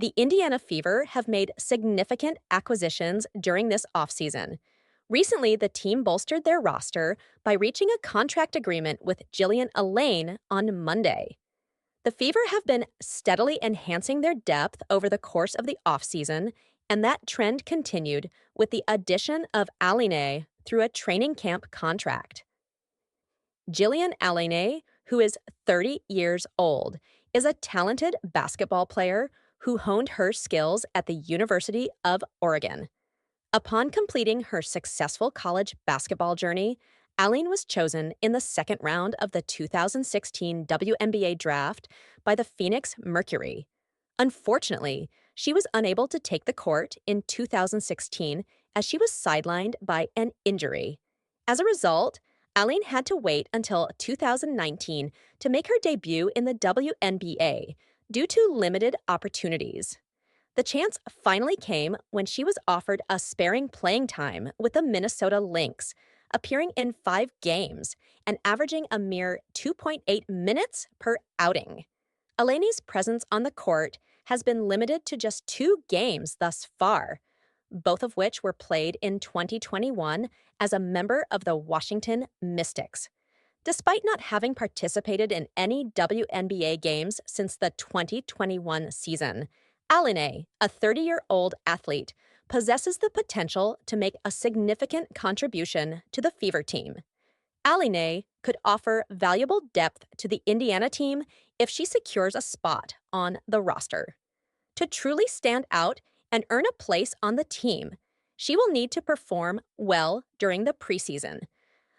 The Indiana Fever have made significant acquisitions during this offseason. Recently, the team bolstered their roster by reaching a contract agreement with Alleyne on Monday. The Fever have been steadily enhancing their depth over the course of the offseason, and that trend continued with the addition of Alleyne through a training camp contract. Alleyne, who is 30 years old, is a talented basketball player who honed her skills at the University of Oregon. Upon completing her successful college basketball journey, Alleyne was chosen in the second round of the 2016 WNBA draft by the Phoenix Mercury. Unfortunately, she was unable to take the court in 2016 as she was sidelined by an injury. As a result, Alleyne had to wait until 2019 to make her debut in the WNBA due to limited opportunities. The chance finally came when she was offered a sparing playing time with the Minnesota Lynx, appearing in 5 games and averaging a mere 2.8 minutes per outing. Alleyne's presence on the court has been limited to just 2 games thus far, both of which were played in 2021 as a member of the Washington Mystics. Despite not having participated in any WNBA games since the 2021 season, Alleyne, a 30-year-old athlete, possesses the potential to make a significant contribution to the Fever team. Alleyne could offer valuable depth to the Indiana team if she secures a spot on the roster. To truly stand out and earn a place on the team, she will need to perform well during the preseason.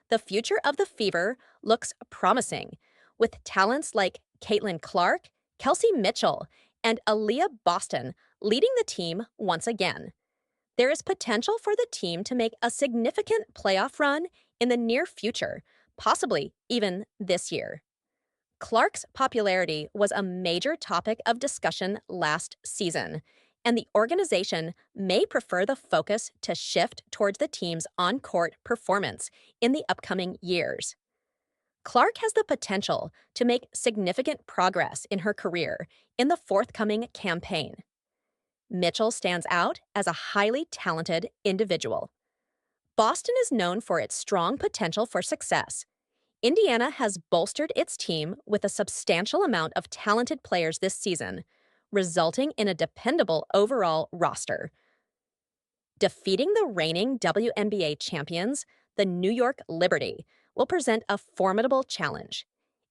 The future of the Fever looks promising, with talents like Caitlin Clark, Kelsey Mitchell, and Aaliyah Boston leading the team once again. There is potential for the team to make a significant playoff run in the near future, possibly even this year. Clark's popularity was a major topic of discussion last season, and the organization may prefer the focus to shift towards the team's on-court performance in the upcoming years. Clark has the potential to make significant progress in her career in the forthcoming campaign. Mitchell stands out as a highly talented individual. Boston is known for its strong potential for success. Indiana has bolstered its team with a substantial amount of talented players this season, resulting in a dependable overall roster. Defeating the reigning WNBA champions, the New York Liberty, will present a formidable challenge.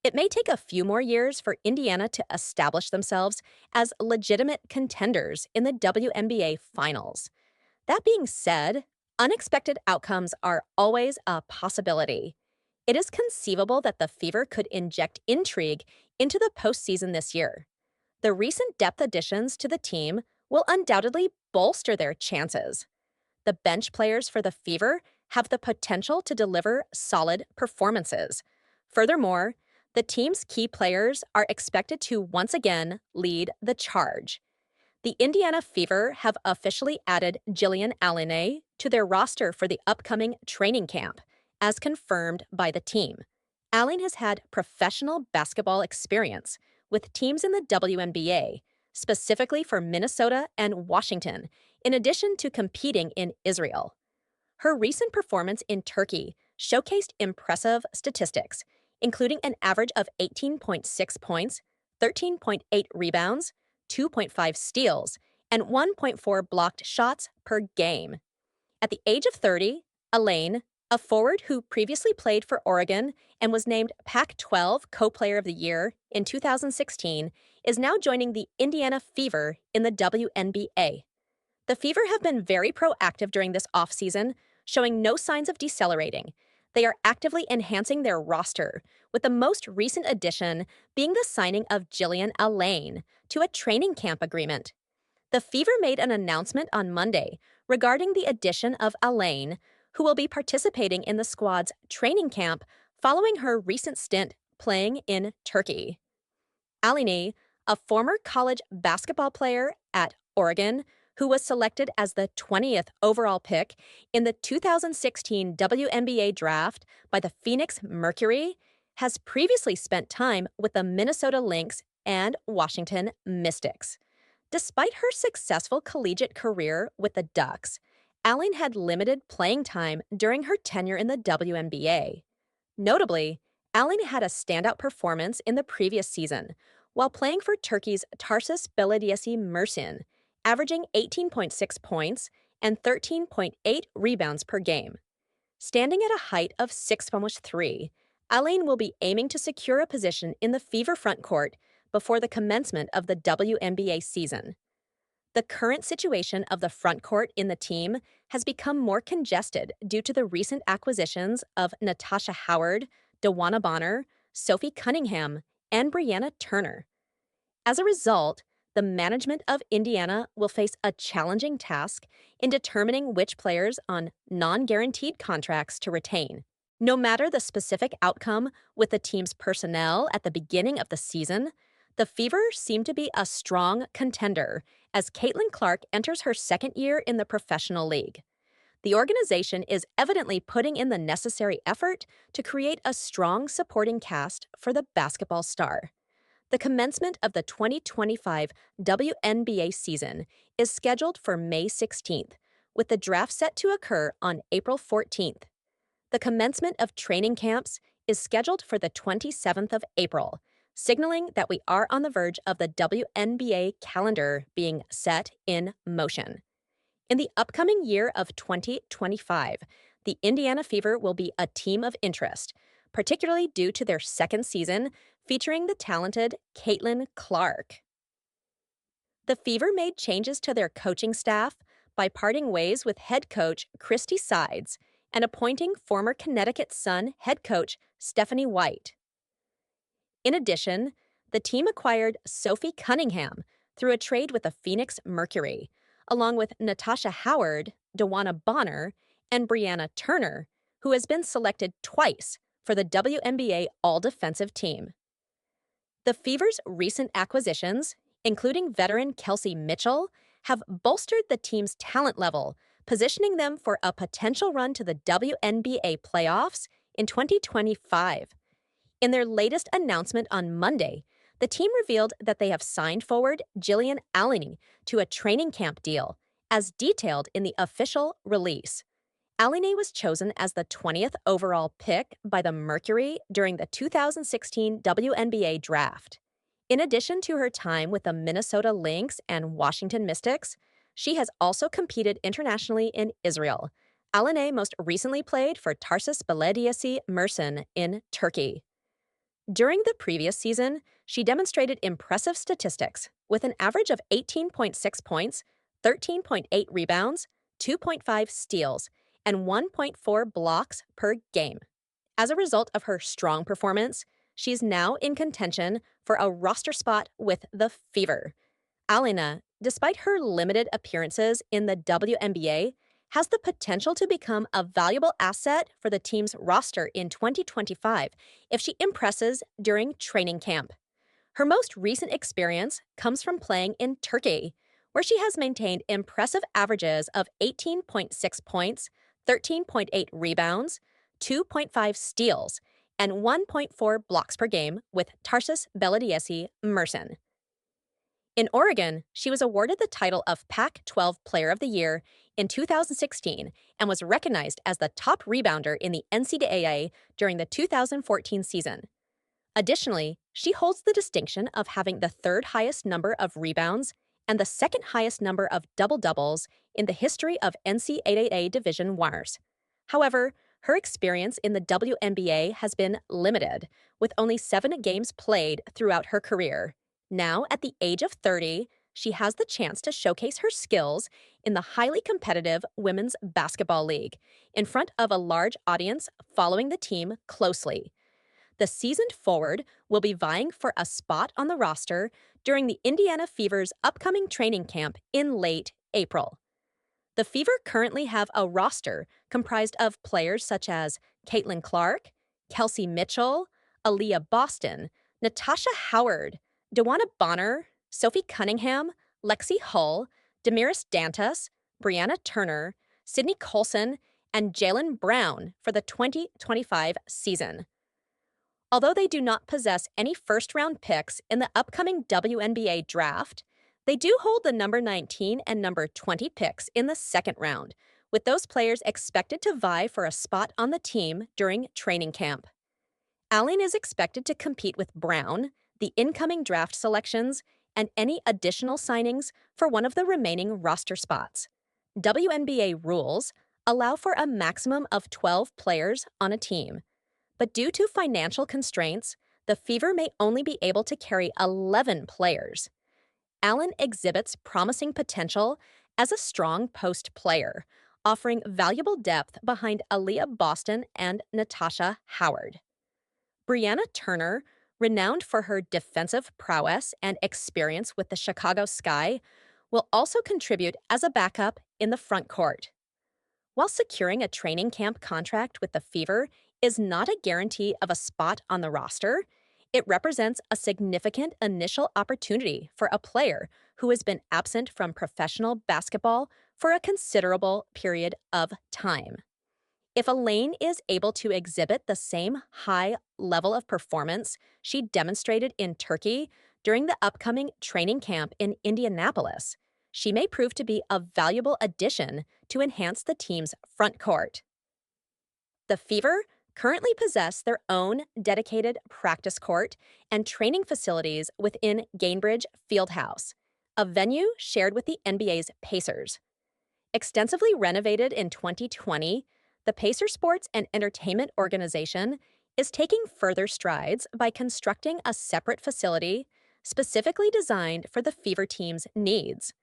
It may take a few more years for Indiana to establish themselves as legitimate contenders in the WNBA finals. That being said, unexpected outcomes are always a possibility. It is conceivable that the Fever could inject intrigue into the postseason this year. The recent depth additions to the team will undoubtedly bolster their chances. The bench players for the Fever have the potential to deliver solid performances. Furthermore, the team's key players are expected to once again lead the charge. The Indiana Fever have officially added Alleyne to their roster for the upcoming training camp, as confirmed by the team. Alleyne has had professional basketball experience with teams in the WNBA, specifically for Minnesota and Washington, in addition to competing in Israel. Her recent performance in Turkey showcased impressive statistics, including an average of 18.6 points, 13.8 rebounds, 2.5 steals, and 1.4 blocked shots per game. At the age of 30, Alleyne, a forward who previously played for Oregon and was named Pac-12 Co-Player of the Year in 2016, is now joining the Indiana Fever in the WNBA. The Fever have been very proactive during this offseason, showing no signs of decelerating. They are actively enhancing their roster, with the most recent addition being the signing of Alleyne to a training camp agreement. The Fever made an announcement on Monday regarding the addition of Alleyne, who will be participating in the squad's training camp following her recent stint playing in Turkey. Alleyne, a former college basketball player at Oregon, who was selected as the 20th overall pick in the 2016 WNBA draft by the Phoenix Mercury, has previously spent time with the Minnesota Lynx and Washington Mystics. Despite her successful collegiate career with the Ducks, Alleyne had limited playing time during her tenure in the WNBA. Notably, Alleyne had a standout performance in the previous season while playing for Turkey's Tarsus Belediyesi Mersin, averaging 18.6 points and 13.8 rebounds per game. Standing at a height of 6'3", Alleyne will be aiming to secure a position in the Fever front court before the commencement of the WNBA season. The current situation of the front court in the team has become more congested due to the recent acquisitions of Natasha Howard, Dewanna, Sophie Cunningham, and Brianna Turner. As a result, the management of Indiana will face a challenging task in determining which players on non-guaranteed contracts to retain. No matter the specific outcome with the team's personnel at the beginning of the season, the Fever seem to be a strong contender as Caitlin Clark enters her second year in the professional league. The organization is evidently putting in the necessary effort to create a strong supporting cast for the basketball star. The commencement of the 2025 WNBA season is scheduled for May 16th, with the draft set to occur on April 14th. The commencement of training camps is scheduled for the 27th of April, signaling that we are on the verge of the WNBA calendar being set in motion. In the upcoming year of 2025, the Indiana Fever will be a team of interest, particularly due to their second season featuring the talented Caitlin Clark. The Fever made changes to their coaching staff by parting ways with head coach Christy Sides and appointing former Connecticut Sun head coach Stephanie White. In addition, the team acquired Sophie Cunningham through a trade with the Phoenix Mercury, along with Natasha Howard, Dewanna, and Brianna Turner, who has been selected twice for the WNBA All-Defensive Team. The Fever's recent acquisitions, including veteran Kelsey Mitchell, have bolstered the team's talent level, positioning them for a potential run to the WNBA playoffs in 2025. In their latest announcement on Monday, the team revealed that they have signed forward Jillian Alleyne to a training camp deal, as detailed in the official release. Alleyne was chosen as the 20th overall pick by the Mercury during the 2016 WNBA draft. In addition to her time with the Minnesota Lynx and Washington Mystics, she has also competed internationally in Israel. Alleyne most recently played for Tarsus Belediyesi Mersin in Turkey. During the previous season, she demonstrated impressive statistics with an average of 18.6 points, 13.8 rebounds, 2.5 steals, and 1.4 blocks per game. As a result of her strong performance, she's now in contention for a roster spot with the Fever. Alleyne, despite her limited appearances in the WNBA, has the potential to become a valuable asset for the team's roster in 2025 if she impresses during training camp. Her most recent experience comes from playing in Turkey, where she has maintained impressive averages of 18.6 points, 13.8 rebounds, 2.5 steals, and 1.4 blocks per game with Tarsus Belediyesi Mersin. In Oregon, she was awarded the title of Pac-12 Player of the Year in 2016 and was recognized as the top rebounder in the NCAA during the 2014 season. Additionally, she holds the distinction of having the third highest number of rebounds and the second highest number of double-doubles in the history of NCAA Division I's. However, her experience in the WNBA has been limited, with only 7 games played throughout her career. Now, at the age of 30, she has the chance to showcase her skills in the highly competitive Women's Basketball League in front of a large audience following the team closely. The seasoned forward will be vying for a spot on the roster during the Indiana Fever's upcoming training camp in late April. The Fever currently have a roster comprised of players such as Caitlin Clark, Kelsey Mitchell, Aaliyah Boston, Natasha Howard, Dewanna, Sophie Cunningham, Lexi Hull, Damaris Dantas, Brianna Turner, Sydney Colson, and Jalen Brown for the 2025 season. Although they do not possess any first-round picks in the upcoming WNBA draft, They do hold the number 19 and number 20 picks in the second round, with those players expected to vie for a spot on the team during training camp. Alleyne is expected to compete with Brown, the incoming draft selections, and any additional signings for one of the remaining roster spots. WNBA rules allow for a maximum of 12 players on a team, but due to financial constraints, the Fever may only be able to carry 11 players. Alleyne exhibits promising potential as a strong post player, offering valuable depth behind Aaliyah Boston and Natasha Howard. Brianna Turner, renowned for her defensive prowess and experience with the Chicago Sky, will also contribute as a backup in the front court. While securing a training camp contract with the Fever is not a guarantee of a spot on the roster, it represents a significant initial opportunity for a player who has been absent from professional basketball for a considerable period of time. If Alleyne is able to exhibit the same high level of performance she demonstrated in Turkey during the upcoming training camp in Indianapolis, she may prove to be a valuable addition to enhance the team's front court. The Fever currently possess their own dedicated practice court and training facilities within Gainbridge Fieldhouse, a venue shared with the NBA's Pacers. Extensively renovated in 2020, the Pacer Sports and Entertainment Organization is taking further strides by constructing a separate facility specifically designed for the Fever team's needs.